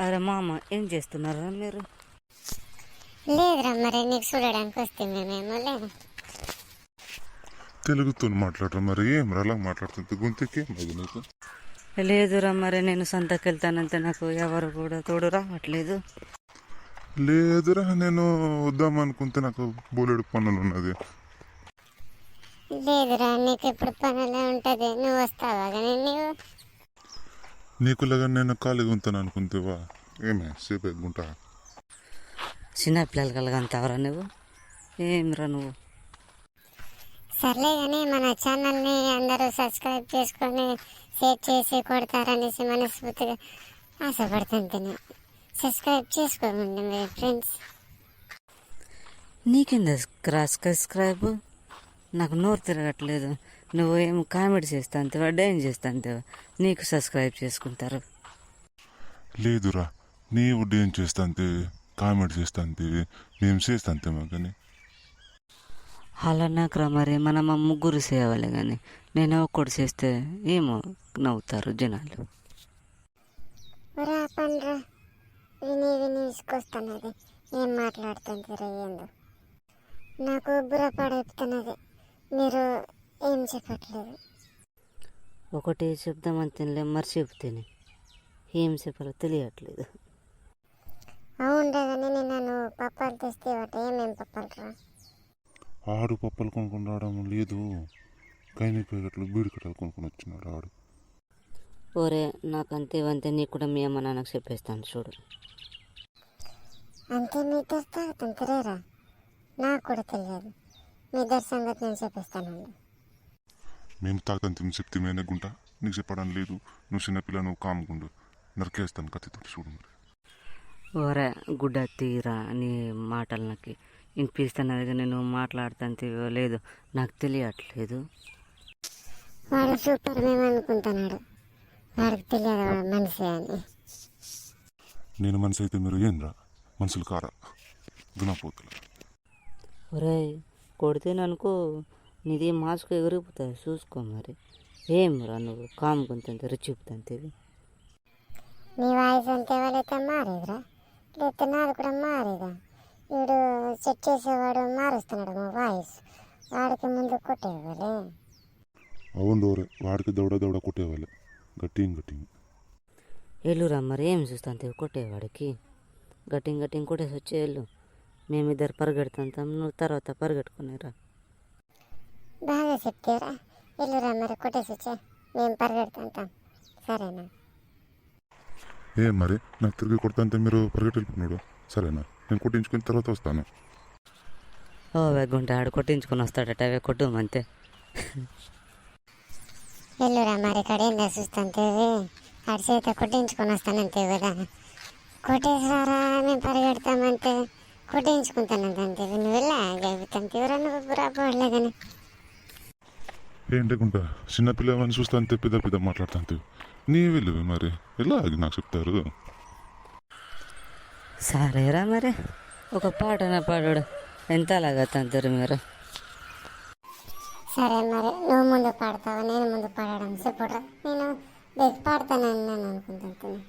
అరే మామ, ఏం చేస్తున్నారా మీరు? లేదురా, మరి నీకు చూడడానికి వస్తే మేమేమో లేదు. తెలుగుతో మాట్లాడరా మరి, ఏం అలా మాట్లాడుతుంది గొంతుకి మరి నీకు? లేదురా, మరి నేను సంతకి వెళ్తానంటే నాకు ఎవరు కూడా తోడు రావట్లేదు. లేదురా, నేను వద్దాం అనుకుంటే నాకు బోలెడు పనులు ఉన్నది. లేదురా, నీకు ఎప్పుడు పనులే ఉంటుంది, నువ్వు వస్తావా కానీ నీవు? నీకులాగా నేను ఖాళీగా ఉంటాను అనుకుంటేవా? ఏమే సేపు ఎగ్గుంటా? చిన్నపిల్లలు కలగంతావరా నువ్వు? ఏమిరా నువ్వు? సర్లే కానీ మన ఛానల్ని అందరూ సబ్స్క్రైబ్ చేసుకొని షేర్ చేసి కొడతారనేసి మనస్ఫూర్తిగా ఆశపడుతుంది. సబ్స్క్రైబ్ చేసుకోండి మీ ఫ్రెండ్స్. నీకింద సబ్స్క్రైబ్? నాకు నోరు తిరగట్లేదు. నువ్వు ఏం కామెడీ చేస్తా అంతేవా, డ్యాన్స్ చేస్తా అంతేవా నీకు సబ్స్క్రైబ్ చేసుకుంటారు? లేదురా, నీవు ఏం చేస్తాంతే, కామెంట్ చేస్తాంతే, మేము చేస్తాంతేమో కానీ. అలా నాకురా, మరి మనం ముగ్గురు చేయాలి కానీ నేను ఒక్కడు చేస్తే ఏమో నవ్వుతారు జనాలు. రా పండ్రా, విని తీసుకొస్తున్నది. ఏం మాట్లాడుతుంటారా ఏందో, నాకు బుర్ర పడేపుతున్నది. మీరు ఏం చెప్పట్లేదు. ఒకటి చెప్దామని తినలే, మరి చెప్తేనే ఏం చెప్పాలో తెలియట్లేదు. అవును కానీ నన్ను పప్పాలు తెస్తే ఏమేమి పప్పాలు రా? ఆడు పప్పలు కొనుక్కొని రావడం లేదు, కైని పేగట్లు బీడి కట్టలు కొనుక్కొని వచ్చినాడు ఆడు. ఓరే, నాకు అంతే నీకు కూడా మీ అమ్మ నాన్నకు చెప్పేస్తాను చూడు. అంతే మీ ఇద్దరు తాగుతుంటారా? నాకు కూడా తెలియదు. మీ ఇద్దరు సంగతి నేను చెప్పేస్తానండి. మేము తాగుతాం చెప్తే మేనగుంటా, నీకు చెప్పడం లేదు. నువ్వు చిన్నపిల్ల, నువ్వు కాముకుండు, నరికేస్తాను కత్తితో చూడు మరి. ఓరే గుడ్డ తీరా, నీ మాటలు నాకు వినిపిస్తున్నది కానీ నువ్వు మాట్లాడుతాంతే లేదు, నాకు తెలియట్లేదు. వాడు సూపర్ మేము అనుకుంటున్నాడు, వాడికి తెలియదు వాడు మనిషి అని. నేను మనిషి అయితే మీరు ఏం రా, మనుషులు కారా దునపోతులు. ఒరే, కొడితేననుకో నీది మాస్క్ ఎగిరిపోతుంది, చూసుకో మరి. ఏం రా నువ్వు కాముకుంటే రుచిపుతంతేవి. నీ వాయిస్ అంతే వాళ్ళైతే మారేదిరా, లేకపోతే నాది కూడా మారేదా? వీడు సెట్ చేసేవాడు మారుస్తున్నాడు మా వాయిస్, వాడికి ముందు కొట్టేవాళ్ళే. అవును డోరే, వాడికి దౌడ కొట్టేవాళ్ళే, గట్టి. ఎల్లురా, మరి ఏం చూస్తాంతేవి కొట్టేవాడికి? గట్టింగ్ కొట్టేసి వచ్చేళ్ళు. మేమిద్దరు పరిగెడుతుంటాం, నువ్వు తర్వాత పరిగెట్టుకునేరా. బాగా చెప్తారా, వెళ్ళురా మరి కొట్టేసి వచ్చే, మేము పరిగెడుతుంటాం, సరేనా? ఏ మరి నాకు తిరిగి కొడతాంటే మీరు పరిగెట్టుకున్నాడు, సరేనా? నేను కొట్టించుకున్న తర్వాత వస్తాను. ఓ వెగ్గుంట, ఆడు కొట్టించుకొని వస్తాడట, అవే కొట్టు అంతే. వెళ్ళురా మరి, ఇక్కడ ఏందా చూస్తుంటే ఆడి చేత కొట్టించుకొని వస్తానంతే కదా. కొట్టేసారా, మేము పరిగెడతామంటే కొట్టించుకుంటానంతే. నువ్వు వెళ్ళా చెబుతాంతే, ఎవరన్నా బుర్రా కానీ. ఏంటకుంటా చిన్నపిల్లవని చూస్తా అంతే, పెద్ద మాట్లాడుతాంతే. నీ వెళ్ళి మరి ఎలా నాకు చెప్తారు? సరేరా మరి, ఒక పాటన పాడు, ఎంత అలాగా తంతారు మీరు? సరే మరి, నువ్వు ముందు పాడతావా నేను ముందు పాడడం చెప్పురా? నేను పాడతానని నేను అనుకుంటాను.